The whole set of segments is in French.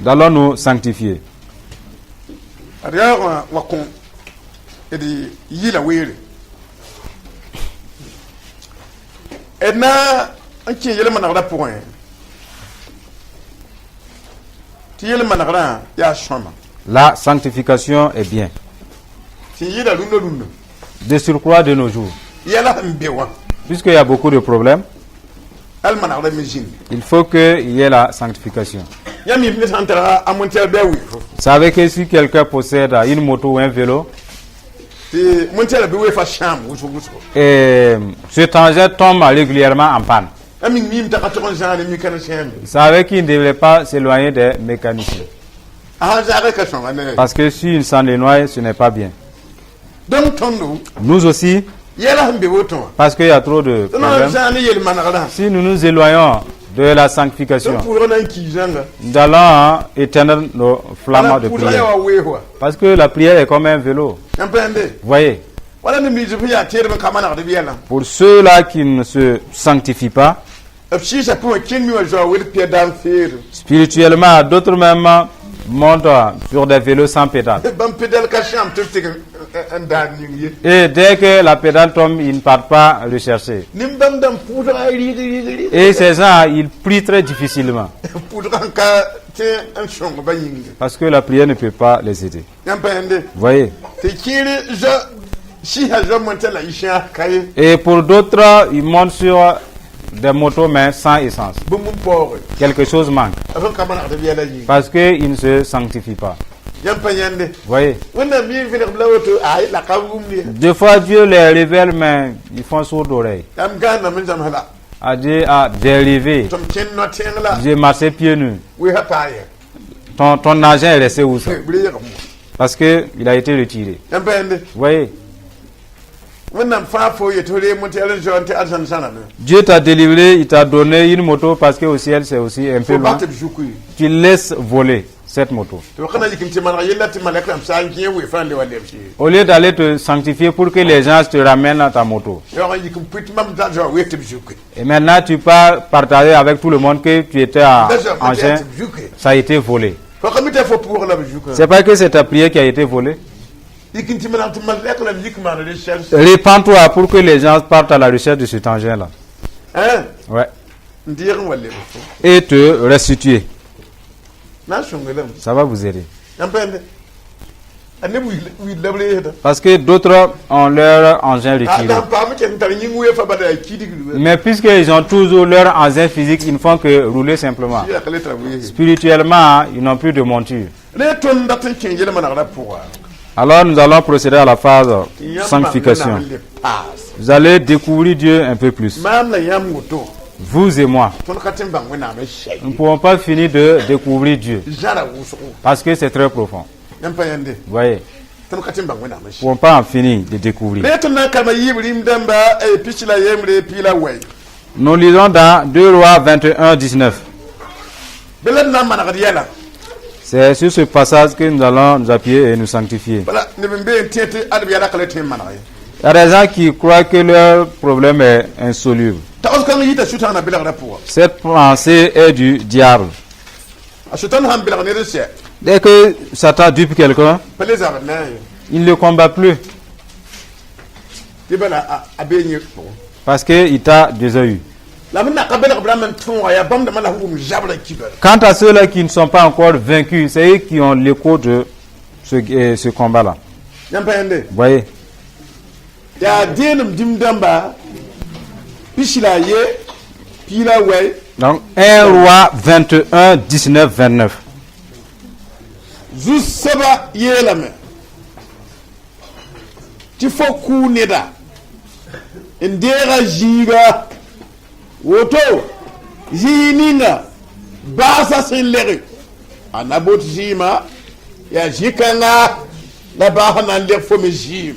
Nous allons nous sanctifier. La sanctification est bien. De surcroît de nos jours. Puisqu'il y a beaucoup de problèmes, il faut qu'il y ait la sanctification. Vous savez que si quelqu'un possède une moto ou un vélo, et ce tangent tombe régulièrement en panne, vous savez qu'il ne devrait pas s'éloigner des mécaniciens. Parce que s'il s'en éloigne, ce n'est pas bien. Nous aussi, parce qu'il y a trop de problèmes, si nous nous éloignons de la sanctification, nous allons éteindre nos flammes de prière. Parce que la prière est comme un vélo. Voyez. Pour ceux-là qui ne se sanctifient pas, spirituellement, d'autres même montent sur des vélos sans pédale. Et dès que la pédale tombe, ils ne partent pas rechercher. Et ces gens, ils prient très difficilement. Parce que la prière ne peut pas les aider. Voyez. Et pour d'autres, ils montent sur des motos mais sans essence. Quelque chose manque. Parce qu'ils ne se sanctifient pas. Voyez. Des fois Dieu les révèle mais ils font sourd d'oreille. Dieu a dérivé. J'ai marché pieds nus. Ton argent est resté où ça? Parce que il a été retiré. Voyez. Dieu t'a délivré, il t'a donné une moto parce que au ciel c'est aussi un peu loin. Tu laisses voler cette moto. Au lieu d'aller te sanctifier pour que les gens te ramènent à ta moto. Et maintenant tu pars partager avec tout le monde que tu étais en engin, ça a été volé. C'est pas que c'est ta prière qui a été volée. Répands-toi pour que les gens partent à la recherche de cet engin-là. Ouais. Et te restituer. Ça va vous aider. Parce que d'autres ont leur engin retiré. Mais puisqu'ils ont toujours leur engin physique, ils ne font que rouler simplement. Spirituellement, ils n'ont plus de monture. Alors nous allons procéder à la phase sanctification. Vous allez découvrir Dieu un peu plus. Vous et moi. Nous ne pouvons pas finir de découvrir Dieu. Parce que c'est très profond. Vous voyez. Nous ne pouvons pas en finir de découvrir. Nous lisons dans 2 Rois 21, 19. C'est sur ce passage que nous allons nous appuyer et nous sanctifier. Il y a des gens qui croient que leur problème est insoluble. Cette pensée est du diable. Dès que Satan dupe quelqu'un, il ne le combat plus. Parce qu'il t'a déjà eu. Quant à ceux-là qui ne sont pas encore vaincus, c'est eux qui ont l'écho de ce combat-là. Vous voyez. Donc 1 Roi 21, 19, 29. Zusaba yelame. Tifoku neda. Ndera jiga. Woto. Jininga. Basa sinleri. Anabot jima. Ya jikanga. La bahana ler fome jim.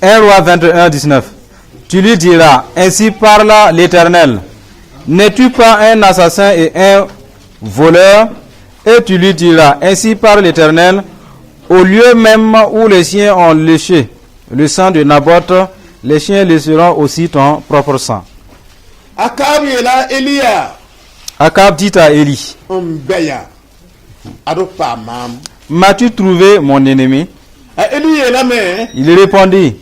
1 Roi 21, 19. Tu lui diras, ainsi parle l'Éternel. N'es-tu pas un assassin et un voleur? Et tu lui diras, ainsi parle l'Éternel, au lieu même où les chiens ont léché le sang de Naboth, les chiens lécheront aussi ton propre sang. Akab yela Elia. Akab dit à Élie, m'as-tu trouvé mon ennemi? Il répondit,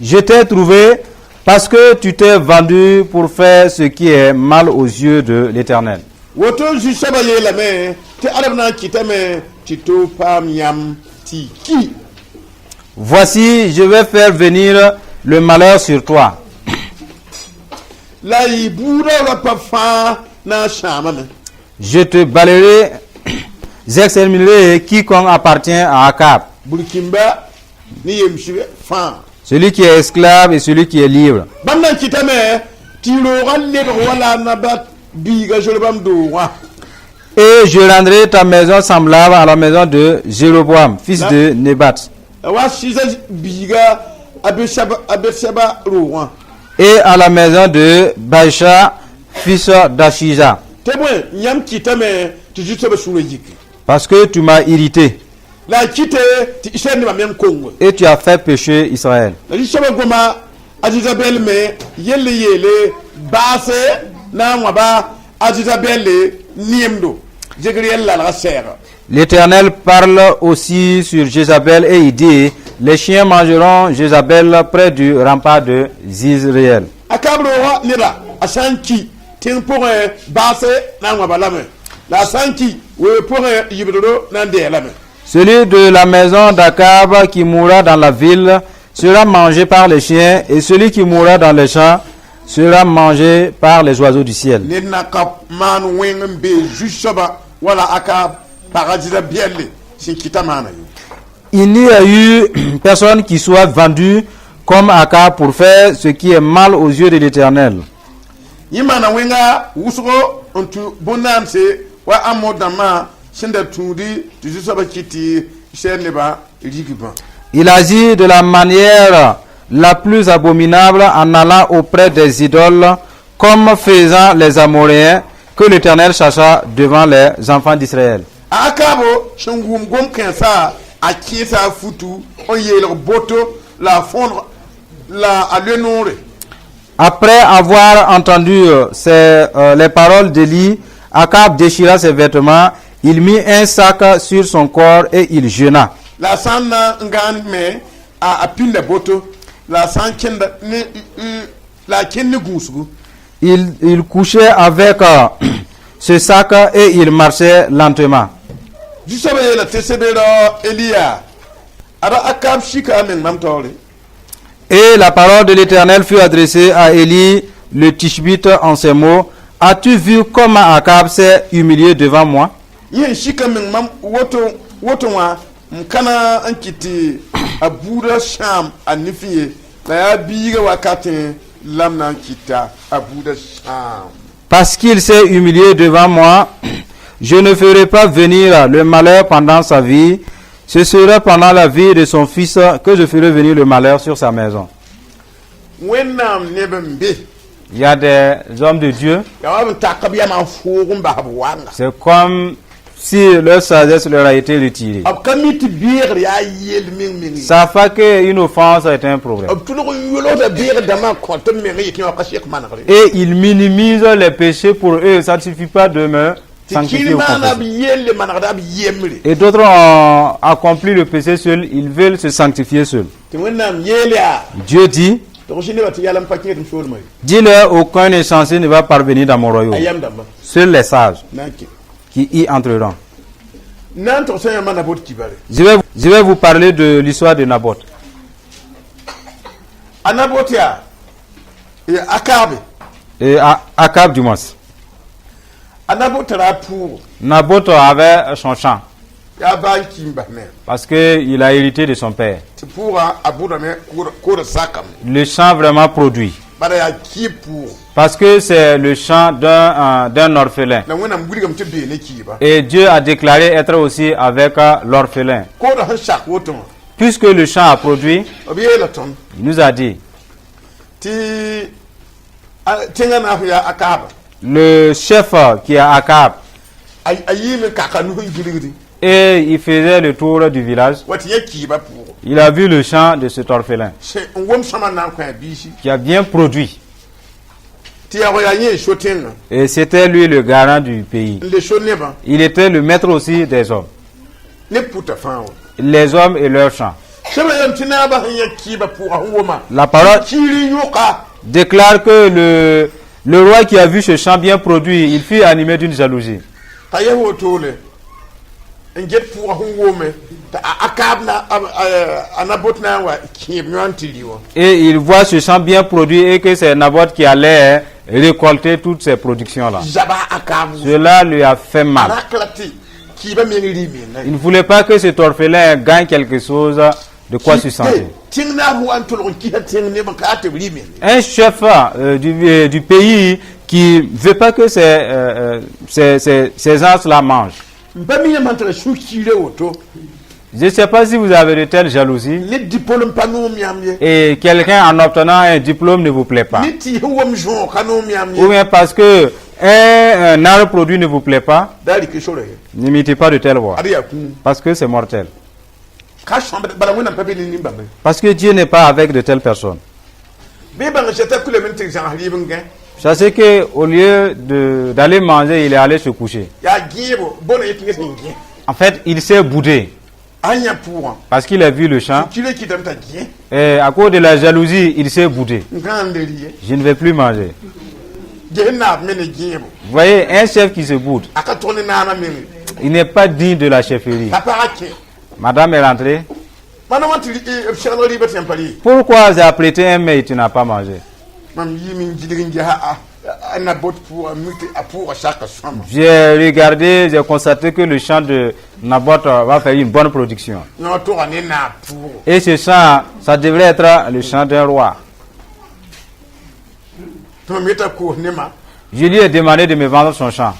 je t'ai trouvé parce que tu t'es vendu pour faire ce qui est mal aux yeux de l'Éternel. Voici, je vais faire venir le malheur sur toi. Je te balayerai, j'exterminerai quiconque appartient à Akab. Celui qui est esclave et celui qui est libre. Et je rendrai ta maison semblable à la maison de Jéroboam, fils de Nébat. Et à la maison de Baïcha, fils d'Achija. Parce que tu m'as irrité. Et tu as fait pécher Israël. L'Éternel parle aussi sur Jézabel et il dit, les chiens mangeront Jézabel près du rempart de Zizraël. Celui de la maison d'Akab qui mourra dans la ville sera mangé par les chiens, et celui qui mourra dans les champs sera mangé par les oiseaux du ciel. Il n'y a eu personne qui soit vendu comme Akab pour faire ce qui est mal aux yeux de l'Éternel. Il agit de la manière la plus abominable en allant auprès des idoles, comme faisant les Amoréens que l'Éternel chercha devant les enfants d'Israël. Après avoir entendu les paroles d'Élie, Akab déchira ses vêtements, il mit un sac sur son corps et il jeûna. Il couchait avec ce sac et il marchait lentement. Et la parole de l'Éternel fut adressée à Élie le Tishbite en ces mots: as-tu vu comment Akab s'est humilié devant moi? Parce qu'il s'est humilié devant moi, je ne ferai pas venir le malheur pendant sa vie. Ce sera pendant la vie de son fils que je ferai venir le malheur sur sa maison. Il y a des hommes de Dieu. C'est comme si leur sagesse leur a été retirée. Ça fait qu'une offense est un problème. Et ils minimisent les péchés pour eux. Ça ne suffit pas de me sanctifier au confesser. Et d'autres ont accompli le péché seuls. Ils veulent se sanctifier seuls. Dieu dit, dis-leur, aucun insensé ne va parvenir dans mon royaume. Seuls les sages qui y entreront. Je vais vous parler de l'histoire de Naboth. Et Akab du moins. Naboth avait son champ. Parce qu'il a hérité de son père. Le champ vraiment produit. Parce que c'est le champ d'un orphelin. Et Dieu a déclaré être aussi avec l'orphelin. Puisque le champ a produit, il nous a dit, le chef qui est Akab, et il faisait le tour du village, il a vu le champ de cet orphelin qui a bien produit. Et c'était lui le garant du pays. Il était le maître aussi des hommes. Les hommes et leurs champs. La parole déclare que le roi qui a vu ce champ bien produit, il fut animé d'une jalousie. Et il voit ce champ bien produit et que c'est Naboth qui allait récolter toutes ces productions-là. Cela lui a fait mal. Il ne voulait pas que cet orphelin gagne quelque chose de quoi se sentir. Un chef du pays qui ne veut pas que ces gens-là mangent. Je ne sais pas si vous avez de telles jalousies et quelqu'un en obtenant un diplôme ne vous plaît pas. Ou bien parce que un arbre produit ne vous plaît pas, n'imitez pas de telle voix. Parce que c'est mortel. Parce que Dieu n'est pas avec de telles personnes. Sachez qu'au lieu d'aller manger, il est allé se coucher. En fait, il s'est boudé. Parce qu'il a vu le champ. Et à cause de la jalousie, il s'est boudé. Je ne vais plus manger. Vous voyez, un chef qui se boude, il n'est pas digne de la chefferie. Madame est rentrée. Pourquoi j'ai apprêté un mets et tu n'as pas mangé? J'ai regardé, j'ai constaté que le champ de Naboth va faire une bonne production. Et ce champ, ça devrait être le champ d'un roi. Je lui ai demandé de me vendre son champ.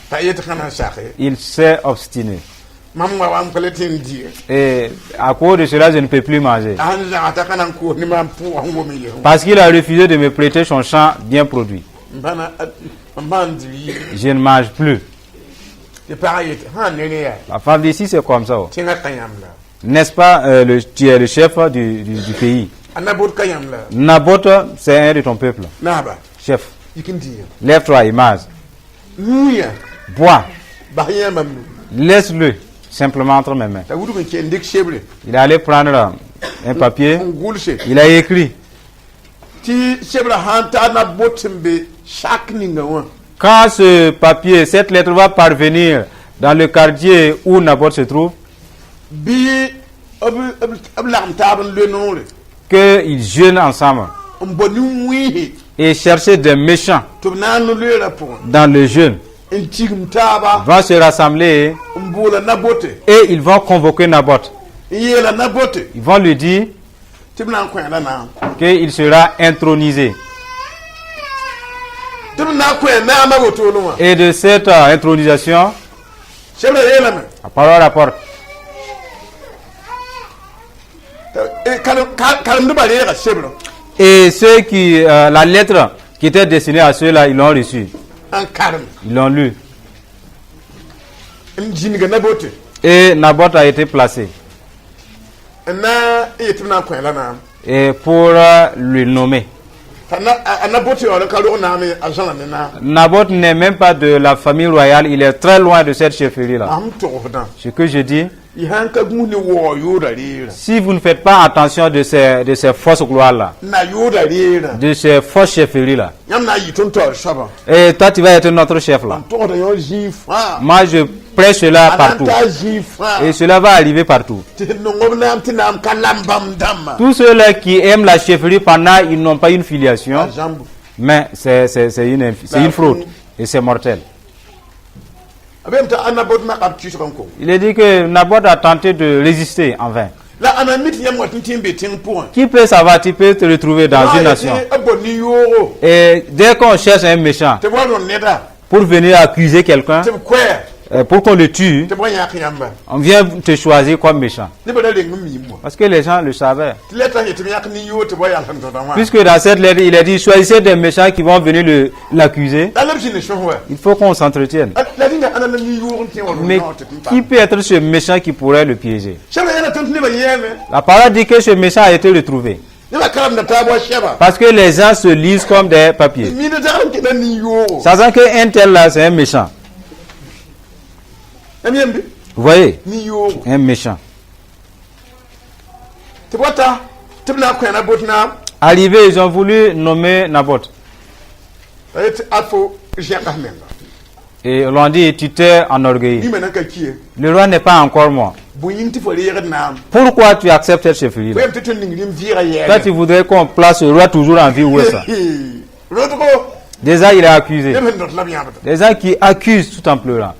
Il s'est obstiné. Et à cause de cela, je ne peux plus manger. Parce qu'il a refusé de me prêter son champ bien produit. Je ne mange plus. La femme d'ici, c'est comme ça. N'est-ce pas, tu es le chef du pays. Naboth, c'est un de ton peuple. Chef, lève-toi et mange. Bois. Laisse-le simplement entre mes mains. Il est allé prendre un papier. Il a écrit. Quand ce papier, cette lettre va parvenir dans le quartier où Naboth se trouve, qu'ils jeûnent ensemble et chercher des méchants dans le jeûne, vont se rassembler et ils vont convoquer Naboth. Ils vont lui dire qu'il sera intronisé. Et de cette intronisation, la parole rapporte. Et ceux qui, la lettre qui était destinée à ceux-là, ils l'ont reçue. Ils l'ont lu. Et Naboth a été placé. Et pour le nommer. Naboth n'est même pas de la famille royale, il est très loin de cette chefferie-là. Ce que je dis, si vous ne faites pas attention de ces fausses gloires-là, de ces fausses chefferies-là, et toi tu vas être notre chef là. Moi prêche cela partout. Et cela va arriver partout. Tous ceux-là qui aiment la chefferie pendant ils n'ont pas une filiation, mais c'est une fraude et c'est mortel. Il est dit que Naboth a tenté de résister en vain. Qui peut savoir, tu peux te retrouver dans une nation. Et dès qu'on cherche un méchant pour venir accuser quelqu'un, pour qu'on le tue, on vient te choisir comme méchant. Parce que les gens le savaient. Puisque dans cette lettre, il a dit, choisissez des méchants qui vont venir l'accuser. Il faut qu'on s'entretienne. Mais qui peut être ce méchant qui pourrait le piéger? La parole dit que ce méchant a été retrouvé. Parce que les gens se lisent comme des papiers. Sachant qu'un tel là, c'est un méchant. Vous voyez? Un méchant. Arrivé, ils ont voulu nommer Naboth. Et l'on dit, tu t'es enorgueilli. Le roi n'est pas encore mort. Pourquoi tu acceptes cette chefferie? Toi, tu voudrais qu'on place le roi toujours en vie, où est ça? Déjà, il est accusé. Des gens qui accusent tout en pleurant.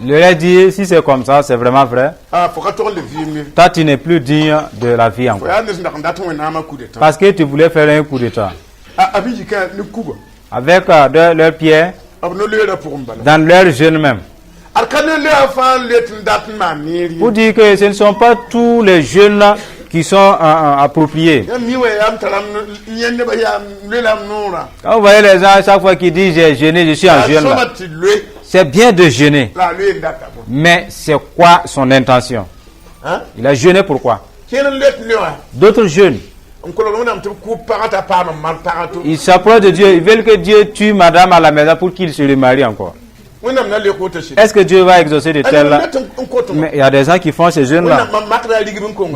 Le roi dit, si c'est comme ça, c'est vraiment vrai. Toi, tu n'es plus digne de la vie encore. Parce que tu voulais faire un coup d'état. Avec leurs pieds, dans leurs jeunes même. Pour dire que ce ne sont pas tous les jeunes qui sont appropriés. Quand vous voyez les gens, à chaque fois qu'ils disent j'ai jeûné, je suis en jeûne là. C'est bien de jeûner. Mais c'est quoi son intention? Il a jeûné pourquoi? D'autres jeûnent. Ils s'approchent de Dieu. Ils veulent que Dieu tue madame à la maison pour qu'il se remarie encore. Est-ce que Dieu va exaucer de tels là? Mais il y a des gens qui font ces jeunes là.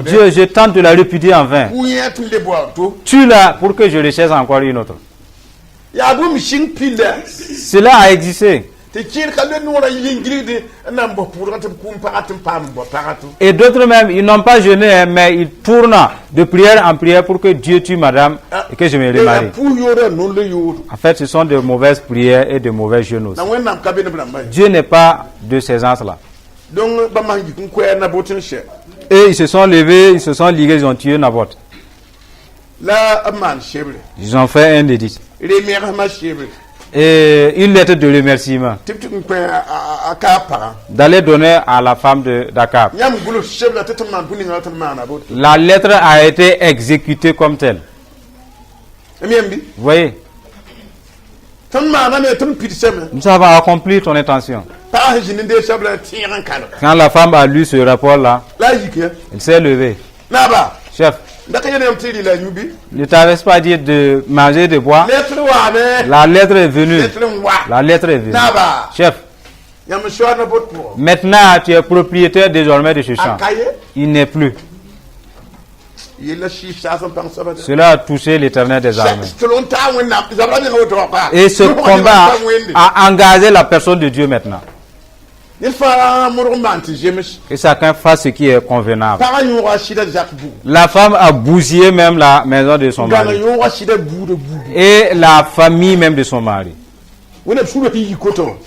Dieu, je tente de la répudier en vain. Tue-la pour que je recherche encore une autre. Cela a existé. Et d'autres même, ils n'ont pas jeûné, mais ils tournent de prière en prière pour que Dieu tue madame et que je me remarie. En fait, ce sont de mauvaises prières et de mauvais jeûnes aussi. Dieu n'est pas de ces gens-là. Et ils se sont levés, ils se sont ligués, ils ont tué Naboth. Ils ont fait un édit. Et une lettre de remerciement d'aller donner à la femme d'Akab. La lettre a été exécutée comme telle. Vous voyez? Nous avons accompli ton intention. Quand la femme a lu ce rapport-là, elle s'est levée. Chef, ne t'avais pas dit de manger, de boire? La lettre est venue. La lettre est venue. Chef, maintenant tu es propriétaire désormais de ce champ. Il n'est plus. Cela a touché l'Éternel des armées. Et ce combat a engagé la personne de Dieu maintenant. Que chacun fasse ce qui est convenable. La femme a bousillé même la maison de son mari. Et la famille même de son mari.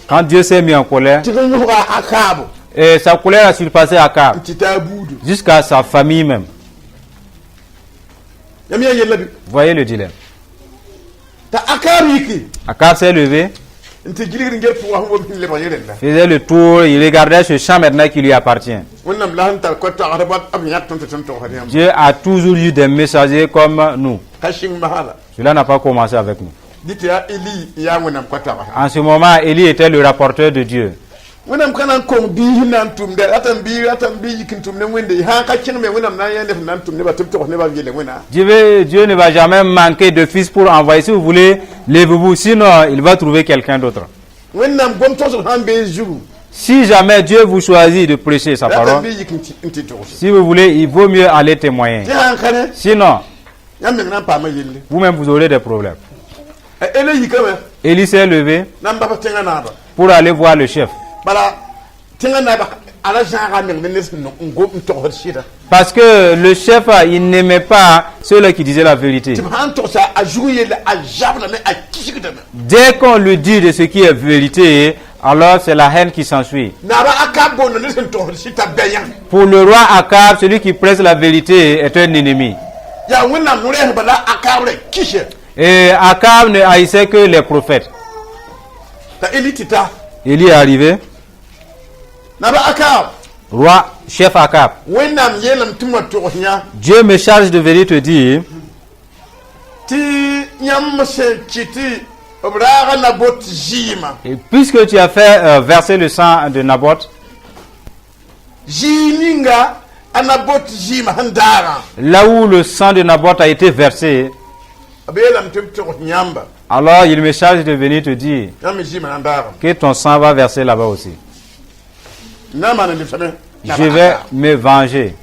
Quand Dieu s'est mis en colère, et sa colère a surpassé Akab, jusqu'à sa famille même. Voyez le dilemme. Akab s'est levé, faisait le tour, il regardait ce champ maintenant qui lui appartient. Dieu a toujours eu des messagers comme nous. Cela n'a pas commencé avec nous. En ce moment, Élie était le rapporteur de Dieu. Dieu ne va jamais manquer de fils pour envoyer. Si vous voulez, levez-vous, sinon il va trouver quelqu'un d'autre. Si jamais Dieu vous choisit de prêcher sa parole, si vous voulez, il vaut mieux aller témoigner. Sinon, vous-même vous aurez des problèmes. Élie s'est levé pour aller voir le chef. Parce que le chef, il n'aimait pas ceux-là qui disaient la vérité. Dès qu'on lui dit de ce qui est vérité, alors c'est la haine qui s'ensuit. Pour le roi Akab, celui qui presse la vérité est un ennemi. Et Akab ne haïssait que les prophètes. Élie est arrivé. Roi, chef Akab. Dieu me charge de venir te dire et puisque tu as fait verser le sang de Naboth, là où le sang de Naboth a été versé, alors il me charge de venir te dire que ton sang va verser là-bas aussi. Je vais me venger.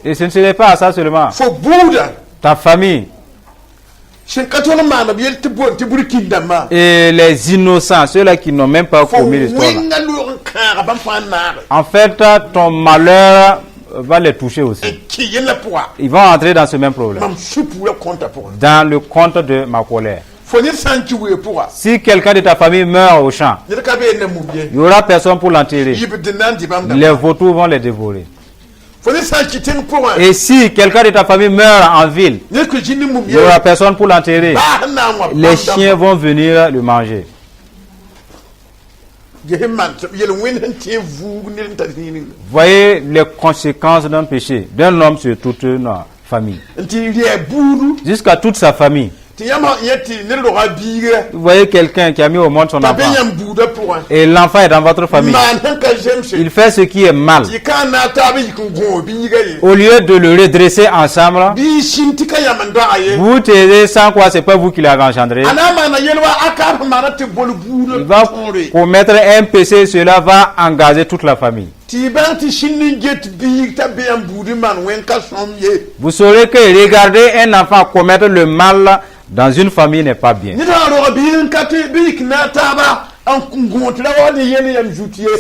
Et ce ne serait pas ça seulement. Ta famille et les innocents, ceux-là qui n'ont même pas commis l'histoire. En fait, ton malheur va les toucher aussi. Ils vont entrer dans ce même problème. Dans le compte de ma colère. Si quelqu'un de ta famille meurt au champ, il n'y aura personne pour l'enterrer. Les vautours vont les dévorer. Et si quelqu'un de ta famille meurt en ville, il n'y aura personne pour l'enterrer. Les chiens vont venir le manger. Voyez les conséquences d'un péché d'un homme sur toute une famille, jusqu'à toute sa famille. Vous voyez quelqu'un qui a mis au monde son enfant et l'enfant est dans votre famille. Il fait ce qui est mal. Au lieu de le redresser ensemble, vous taisez sans quoi c'est pas vous qui l'avez engendré. Il va commettre un péché, cela va engager toute la famille. Vous saurez que regarder un enfant commettre le mal dans une famille n'est pas bien.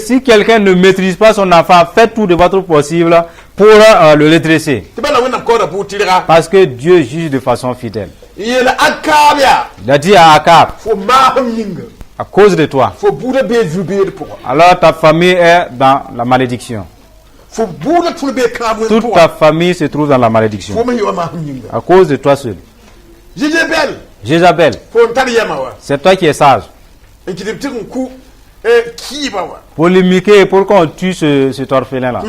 Si quelqu'un ne maîtrise pas son enfant, faites tout de votre possible pour le redresser. Parce que Dieu juge de façon fidèle. Il a dit à Akab, à cause de toi, alors ta famille est dans la malédiction. Toute ta famille se trouve dans la malédiction. À cause de toi seul. Jézabel, c'est toi qui es sage. Pour l'imiter, pour qu'on tue cet orphelin-là.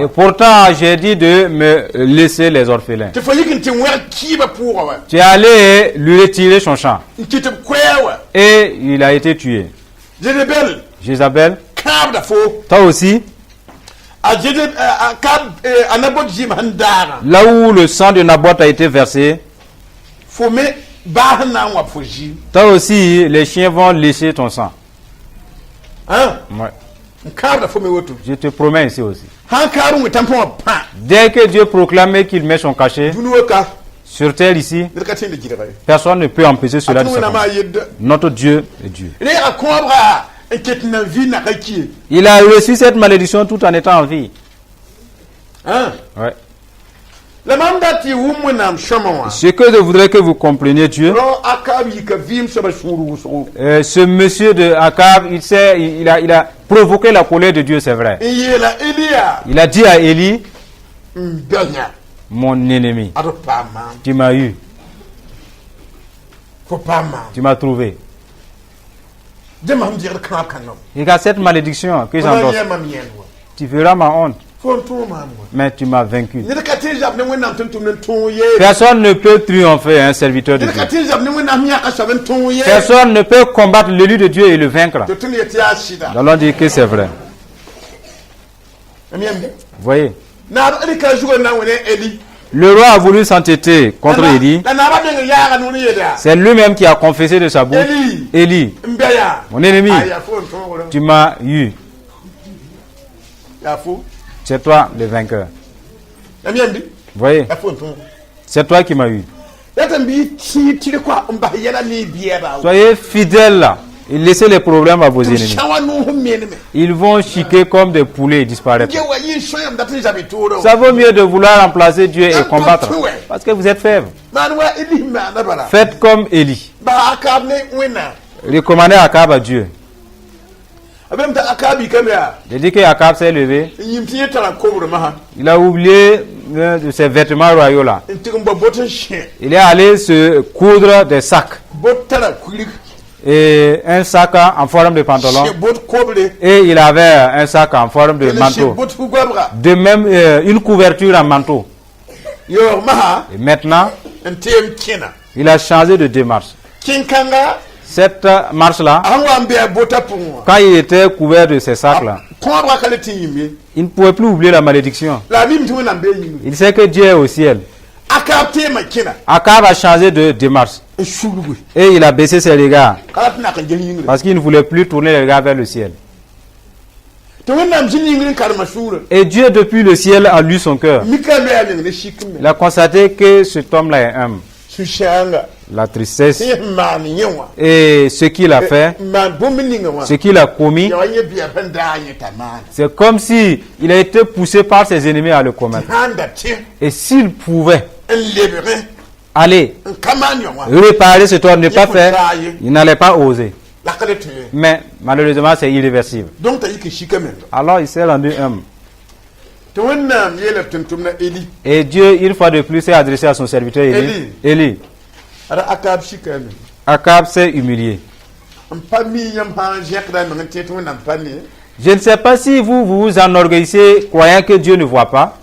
Et pourtant, j'ai dit de me laisser les orphelins. Tu es allé lui retirer son champ. Et il a été tué. Jézabel, toi aussi. Là où le sang de Naboth a été versé, toi aussi, les chiens vont lécher ton sang. Ouais. Je te promets ici aussi. Dès que Dieu proclame qu'il met son cachet sur terre ici, personne ne peut empêcher cela de s'accomplir. Notre Dieu est Dieu. Il a reçu cette malédiction tout en étant en vie. Ouais. Ce que je voudrais que vous compreniez, Dieu, ce monsieur de Akab, il a provoqué la colère de Dieu, c'est vrai. Il a dit à Élie, mon ennemi, tu m'as eu, tu m'as trouvé. Regarde cette malédiction que j'endosse. Tu feras ma honte. Mais tu m'as vaincu. Personne ne peut triompher un serviteur de Dieu. Personne ne peut combattre l'élu de Dieu et le vaincre. Nous allons dire que c'est vrai. Vous voyez? Le roi a voulu s'entêter contre Élie. C'est lui-même qui a confessé de sa bouche. Élie, mon ennemi, tu m'as eu. C'est toi le vainqueur. Vous voyez? C'est toi qui m'as eu. Soyez fidèles et laissez les problèmes à vos ennemis. Ils vont chiquer comme des poulets et disparaître. Ça vaut mieux de vouloir remplacer Dieu et combattre. Parce que vous êtes faibles. Faites comme Élie. Recommandez Akab à Dieu. J'ai dit que Akab s'est levé. Il a oublié de ses vêtements royaux là. Il est allé se coudre des sacs. Et un sac en forme de pantalon. Et il avait un sac en forme de manteau. De même, une couverture en manteau. Et maintenant, il a changé de démarche. Cette marche-là, quand il était couvert de ces sacs-là, il ne pouvait plus oublier la malédiction. Il sait que Dieu est au ciel. Akab a changé de démarche. Et il a baissé ses regards. Parce qu'il ne voulait plus tourner les regards vers le ciel. Et Dieu, depuis le ciel, a lu son cœur. Il a constaté que cet homme-là est humble. La tristesse et ce qu'il a fait, ce qu'il a commis, c'est comme si il a été poussé par ses ennemis à le commettre. Et s'il pouvait aller réparer ce tort, ne pas faire, il n'allait pas oser. Mais malheureusement, c'est irréversible. Alors il s'est rendu humble. Et Dieu, une fois de plus, s'est adressé à son serviteur Élie. Akab s'est humilié. Je ne sais pas si vous vous enorgueillissez croyant que Dieu ne voit pas.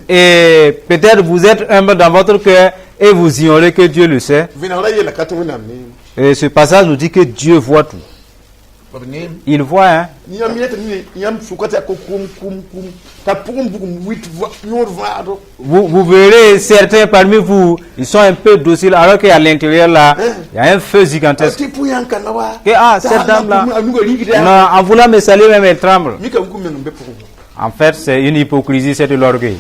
Et peut-être vous êtes humble dans votre cœur et vous ignorez que Dieu le sait. Et ce passage nous dit que Dieu voit tout. Il voit, hein. Vous verrez certains parmi vous, ils sont un peu dociles, alors qu'à l'intérieur là, il y a un feu gigantesque. Cette dame là, non, en voulant me saluer même elle tremble. En fait, c'est une hypocrisie, c'est de l'orgueil.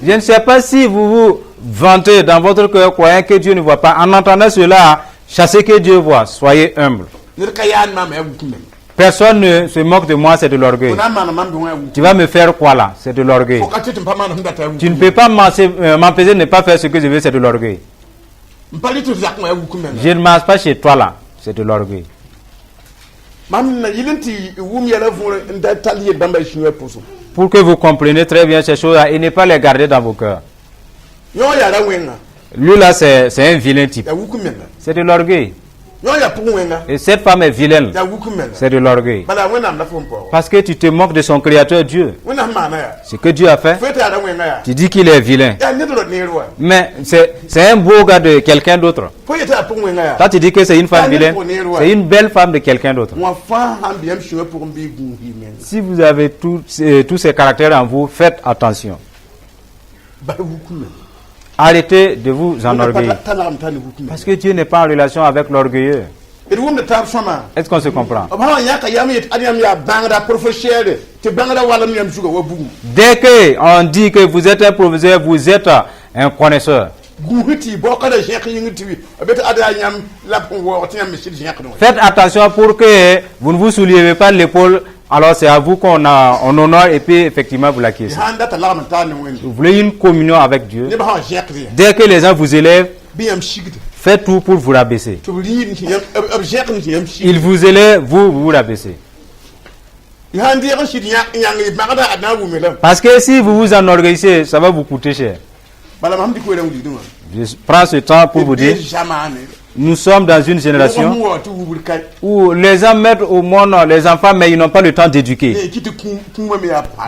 Je ne sais pas si vous vous vantez dans votre cœur croyant que Dieu ne voit pas. En entendant cela, chassez que Dieu voit. Soyez humble. Personne ne se moque de moi, c'est de l'orgueil. Tu vas me faire quoi là? C'est de l'orgueil. Tu ne peux pas m'empêcher de ne pas faire ce que je veux, c'est de l'orgueil. Je ne marche pas chez toi là, c'est de l'orgueil. Pour que vous compreniez très bien ces choses-là et ne pas les garder dans vos cœurs. Lui là, c'est un vilain type. C'est de l'orgueil. Et cette femme est vilaine. C'est de l'orgueil. Parce que tu te moques de son créateur Dieu. Ce que Dieu a fait, tu dis qu'il est vilain. Mais c'est un beau gars de quelqu'un d'autre. Toi tu dis que c'est une femme vilaine. C'est une belle femme de quelqu'un d'autre. Si vous avez tous ces caractères en vous, faites attention. Arrêtez de vous enorgueillir. Parce que Dieu n'est pas en relation avec l'orgueilleux. Est-ce qu'on se comprend? Dès qu'on dit que vous êtes un professeur, vous êtes un connaisseur. Faites attention pour que vous ne vous soulevez pas l'épaule. Alors c'est à vous qu'on honore et puis effectivement vous l'acquiescez. Vous voulez une communion avec Dieu. Dès que les gens vous élèvent, faites tout pour vous rabaisser. Ils vous élèvent, vous vous rabaissez. Parce que si vous vous enorgueillissez, ça va vous coûter cher. Je prends ce temps pour vous dire, nous sommes dans une génération où les gens mettent au monde les enfants, mais ils n'ont pas le temps d'éduquer.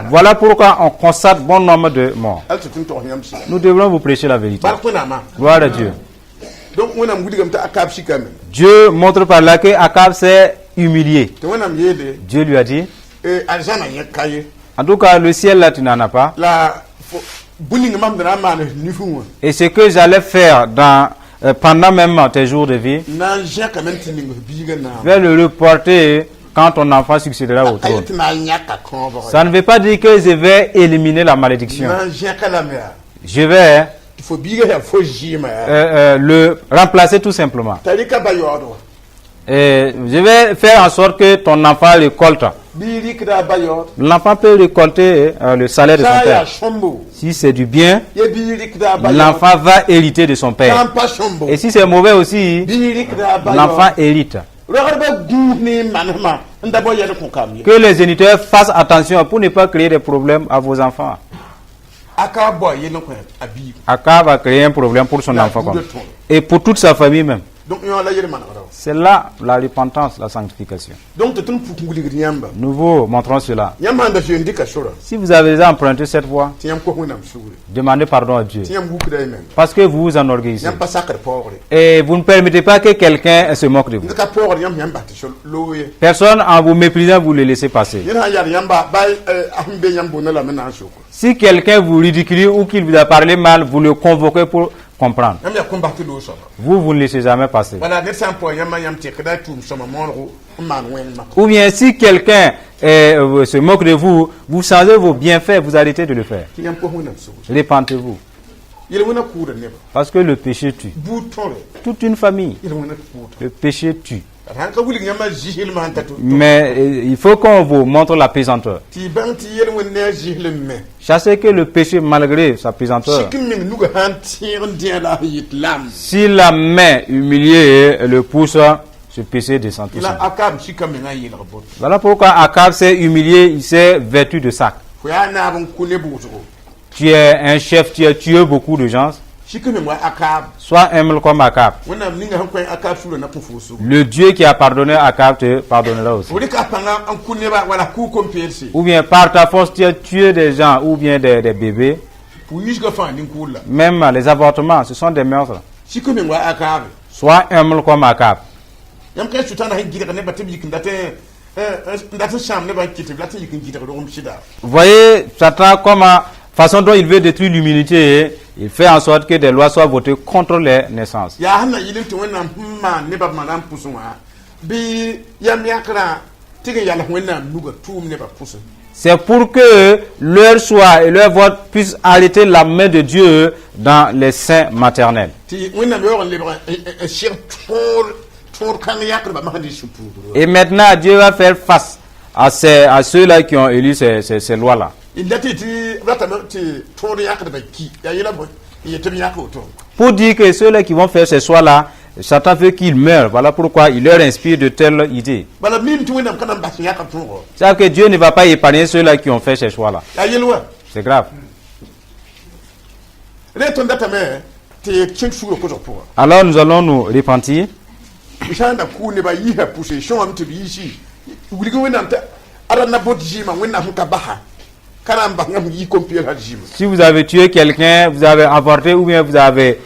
Voilà pourquoi on constate bon nombre de morts. Nous devrons vous prêcher la vérité. Gloire à Dieu. Dieu montre par là que Akab s'est humilié. Dieu lui a dit, en tout cas, le ciel là, tu n'en as pas. Et ce que j'allais faire dans pendant même tes jours de vie, nan jia ka men tin ngi biga na tu vas le reporter quand ton enfant succédera au trône. ayit na nyaka kon bo Ça ne veut pas dire que je vais éliminer la malédiction. nan jia ka la mea Je vais il faut biga ya fo jima le remplacer tout simplement. tarika ba yodo Et je vais faire en sorte que ton enfant récolte. biri kda ba yodo L'enfant peut récolter le salaire de son ya père. shombo Si c'est du bien, ye biri kda ba yodo l'enfant va hériter de son père. pas shombo Et si c'est mauvais aussi, biri kda ba l'enfant hérite. yodo ni manama ndabo yele ko kam Que les géniteurs fassent attention pour ne pas créer des problèmes à vos enfants. aka boy yele ko abi Akab va créer un problème pour son enfant comme. Et pour toute sa famille même. donc yo la yele manara C'est là la repentance, la sanctification. donc te tun pukunguli nyamba Nous vous montrons cela. nyamba nda je ndika shora Si vous avez déjà emprunté cette voie, tiyam ko hunam sugure demandez pardon à Dieu. tiyam gukda men Parce que vous vous enorgueillissez. nyam pa sakar pogre Et vous ne permettez pas que quelqu'un se moque de vous. ndika pogre nyamba te shol loye Personne en vous méprisant, vous le laissez passer. yena yar nyamba bay ambe nyambo na la mena shuko Si quelqu'un vous ridicule ou qu'il vous a parlé mal, vous le convoquez pour comprendre. nyam ya combattre lo so Vous ne laissez jamais passer. voilà ne sampo nyama nyam te kada tum soma monro man wen mak Ou bien si quelqu'un se moque de vous, vous changez vos bienfaits, vous arrêtez de le faire. tiyam ko hunam sugure Répentez-vous. yele wona kuda ne Parce que le péché tue. bu tore Toute une famille. yele wona kuda Le péché tue. ranka wuli nyama jihil man tatu Mais il faut qu'on vous montre la pesanteur. ti bang ti yele wona jihil me Sachez que le péché, malgré sa pesanteur, sikim min nuga han tir dia la yit lam si la main humiliée le pousse, ce péché descend tout ila seul. akam sikam min ayi la bot Voilà pourquoi Akab s'est humilié, il s'est vêtu de sac. fo ya na bon kune buto Tu es un chef, tu as tué beaucoup de gens. sikim min wa akam Sois humble comme Akab. wona ninga han ko akam sulu na kufusu Le Dieu qui a pardonné à Akab te pardonnera aussi. wuri ka panga an kunne ba wala ku kompersi Ou bien par ta force, tu as tué des gens ou bien des bébés. pour yisga fa nin kula Même les avortements, ce sont des meurtres. sikim min wa akam Sois humble comme Akab. yam kay sutana hin gida ne batte bi kindate ndate sham ne ba kiti blate yikin gida ko dum shida Vous voyez, Satan, comment, façon dont il veut détruire l'humilité, il fait en sorte que des lois soient votées contre les naissances. ya hanna yilin to wona ma ne ba manam pusunwa bi yam yakra tiga yalla wona nuga tum ne ba pusun C'est pour que leur choix et leur vote puissent arrêter la main de Dieu dans les seins maternels. ti wona me yoron lebra shir tor kan yakra ba mahandi shupuru Et maintenant, Dieu va faire face à ceux-là qui ont élu ces lois-là. il dati ti rata ti tor yakra ba ki ya yila bo yetem yakro to Pour dire que ceux-là qui vont faire ces choix-là, Satan veut qu'ils meurent. Voilà pourquoi il leur inspire de telles idées. bala min ti wona kana ba yakra to C'est-à-dire que Dieu ne va pas épargner ceux-là qui ont fait ces choix-là. ya yilwa C'est grave. reton data me te kin suro ko to Alors nous allons nous repentir. ishanda ku ne ba yiha puse shon to bi shi wuli ko wona ta ara na bot jima wona ka baha kana ba ngam yi compiler jima Si vous avez tué quelqu'un, vous avez avorté ou bien vous avez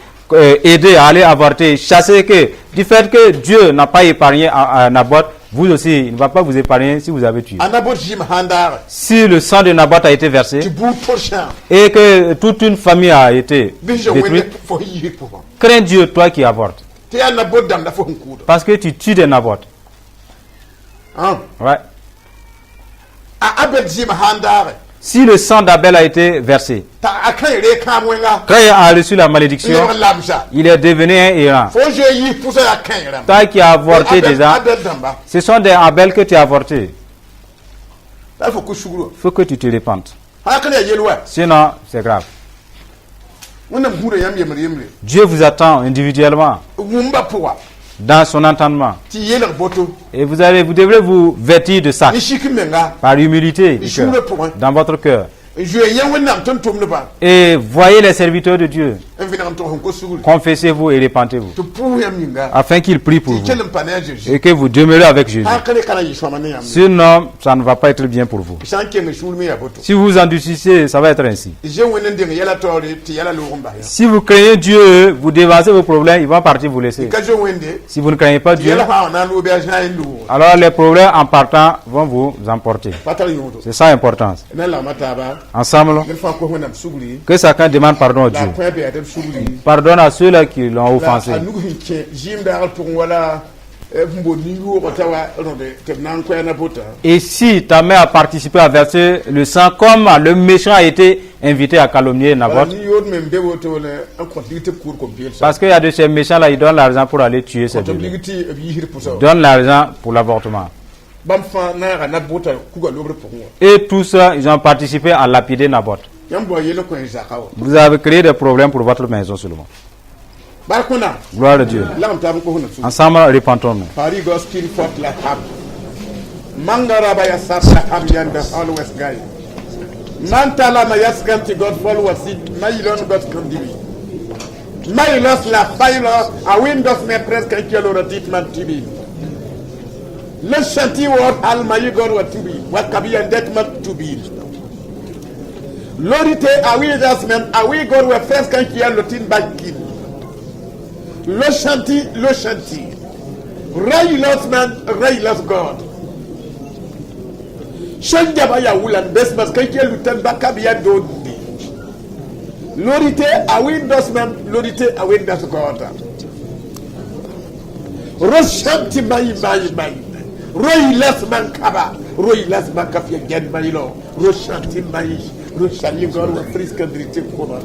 aidé à aller avorter, chassez que du fait que Dieu n'a pas épargné Naboth, vous aussi, il ne va pas vous épargner si vous avez tué. ana bot jima handara Si le sang de Naboth a été ti versé bu to sha et que toute une famille a été bijo wona détruite, fo yi ko crains Dieu, toi qui avortes. te ana bot dam da fo hunkudo Parce que tu tues des Naboth. ah Ouais. a abel jima handara Si le sang d'Abel a été versé, ta akan re ka mwenga quand il a reçu la malédiction, yo lamsa il est devenu un errant. fo je yi pusa akan ram Toi qui as avorté déjà, abel damba ce sont des Abel que tu as avortés. da fo ku shuguro Il faut que tu te repentes. ha kana yelwa Sinon, c'est grave. wona gure yam yemre Dieu vous attend individuellement, wumba poa dans son entendement. ti yela boto Et vous devrez vous vêtir de sac, ni shikimenga par humilité du ni shule cœur, point dans votre cœur. je yan wona ton tom ne ba Et voyez les serviteurs de Dieu. en vina to ko sugul Confessez-vous et repentez-vous, to pu yam minga afin qu'ils prient pour ti vous kelem pana Jésus et que vous demeurez avec Jésus. ha kale kana yi shoma ne yam Sinon, ça ne va pas être bien pour vous. sanke me shulme ya boto Si vous endurcissez, ça va être ainsi. je wona ndenge yala tori ti yala lo ngomba ya Si vous craignez Dieu, vous dévancez vos problèmes, ils vont partir vous laisser. ka je wende Si vous ne craignez pas Dieu, yala fa na lo be ajna indu alors les problèmes en partant vont vous emporter. patal yodo C'est ça l'importance. na la mata ba ensemble, que chacun demande pardon à Dieu. Pardonne à ceux-là qui l'ont offensé. Et si ta mère a participé à verser le sang, comme le méchant a été invité à calomnier Naboth, parce qu'il y a de ces méchants-là, ils donnent l'argent pour aller tuer ces bébés. Ils donnent l'argent pour l'avortement. Et tous ça, ils ont participé à lapider Naboth. Vous avez créé des problèmes pour votre maison seulement. Gloire à Dieu. Ensemble, repentons-nous. Le chantier al mayi god wa tubi wa kabiya detmat tubi lorite awi jasmen awi god wa fes kan kiya lotin bakin le chantier raylos man raylos god shanja ba ya wulan besmas kan kiya lutan bakabiya dodi lorite awi dosman lorite awi das god roshanti mayi Roilas man kaba, roilas man kafia gen mailo, roshanti mai, roshali gor wa friska drite koma,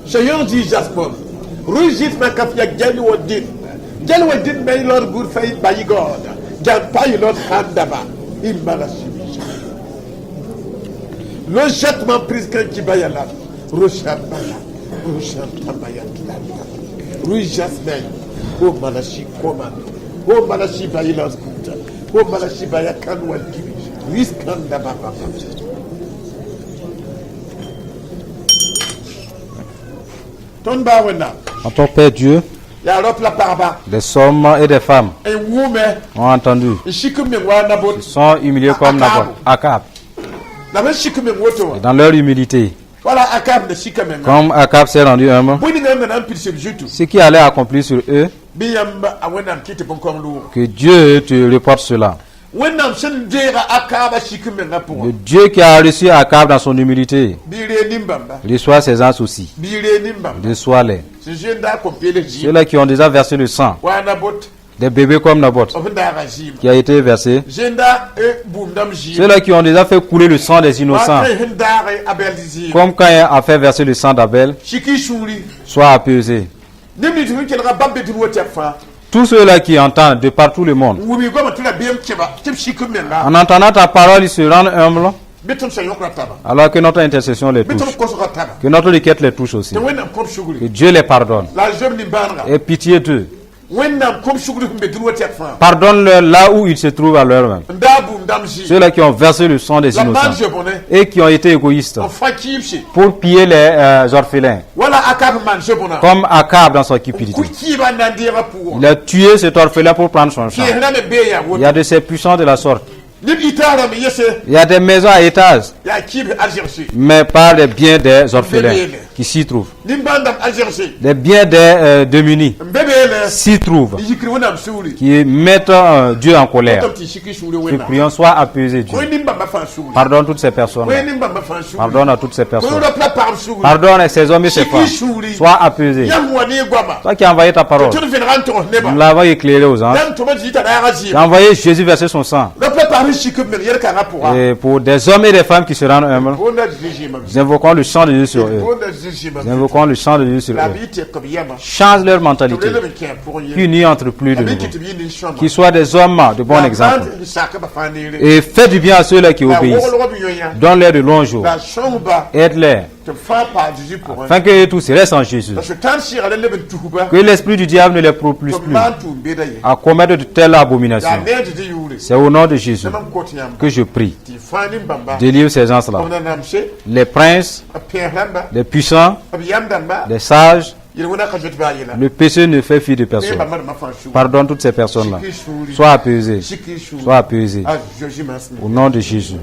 Shayon di jaspon, roijit man kafia gen wadin mailo good faith by God, jan pailot handaba, in malashibisha. Le jetman friska kibayala, roshanbaya, roshantabaya, roijasmen. Oh Malachi, comment? Oh Malachi, Baïlas Kuta. Oh Malachi, Bayakan Walkibi. Riskan d'Ababa. Ton Bawena. En ton Père Dieu, des hommes et des femmes ont entendu. Ils sont humiliés comme Naboth, Akab. Et dans leur humilité, comme Akab s'est rendu humble, ce qui allait accomplir sur eux, que Dieu te reporte cela. Le Dieu qui a reçu Akab dans son humilité, reçoit ses ans aussi. Reçoit-les. Ceux-là qui ont déjà versé le sang, des bébés comme Naboth, qui a été versé. Ceux-là qui ont déjà fait couler le sang des innocents, comme quand il a fait verser le sang d'Abel, soient apaisés. Tous ceux-là qui entendent de partout le monde, en entendant ta parole, ils se rendent humbles, alors que notre intercession les touche, que notre requête les touche aussi, que Dieu les pardonne, et pitié d'eux. Pardonne-leur là où ils se trouvent à l'heure même. Ceux-là qui ont versé le sang des innocents et qui ont été égoïstes pour piller les orphelins. Comme Akab dans son cupidité. Il a tué cet orphelin pour prendre son champ. Il y a de ces puissants de la sorte. Il y a des maisons à étage, mais pas les biens des orphelins qui s'y trouvent. Les biens des démunis s'y trouvent, qui mettent Dieu en colère. Que prions, sois apaisé, Dieu. Pardonne toutes ces personnes. Pardonne à toutes ces personnes. Pardonne à ces hommes et ces femmes. Sois apaisé. Toi qui as envoyé ta parole, nous l'avons éclairé aux anges. Tu as envoyé Jésus verser son sang. Et pour des hommes et des femmes qui se rendent humbles, nous invoquons le sang de Dieu sur eux. Nous invoquons le sang de Dieu sur eux. Change leur mentalité. Unis entre plus de nouveau. Qu'ils soient des hommes de bon exemple. Et fais du bien à ceux-là qui obéissent. Donne-leur de longs jours. Aide-les. Afin que tous restent en Jésus. Que l'esprit du diable ne les propulse plus à commettre de telles abominations. C'est au nom de Jésus que je prie. Délivre ces gens-là. Les princes, les puissants, les sages. Le péché ne fait fi de personne. Pardonne toutes ces personnes-là. Sois apaisé. Sois apaisé. Au nom de Jésus.